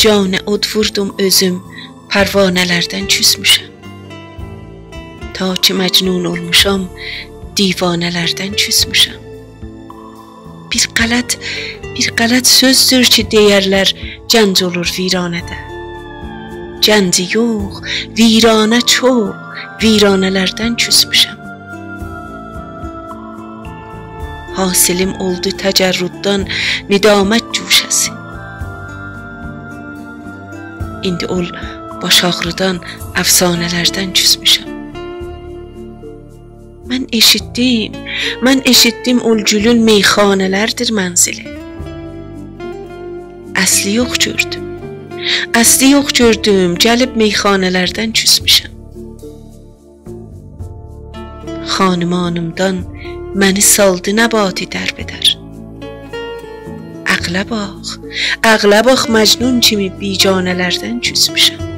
canə od vurdum özüm, pərvanələrdən küsmüşəm. Ta ki məcnun olmuşam, divanələrdən küsmüşəm. Bir qələt sözdür ki, deyərlər, gənc olur viranədə. Gənci yox, viranə çox, viranələrdən küsmüşəm. Hasilim oldu təcərrüddən nidamət cuşəsi. İndi ol baş ağrıdan əfsanələrdən küsmüşəm. Mən eşitdim ol gülün meyxanələrdir mənzili. Əsli yox gördüm, gəlib meyxanələrdən küsmüşəm. Xanımanımdan məni saldı nəbati dərbədər. Əqlə bax, məcnun kimi bicanələrdən küsmüşəm.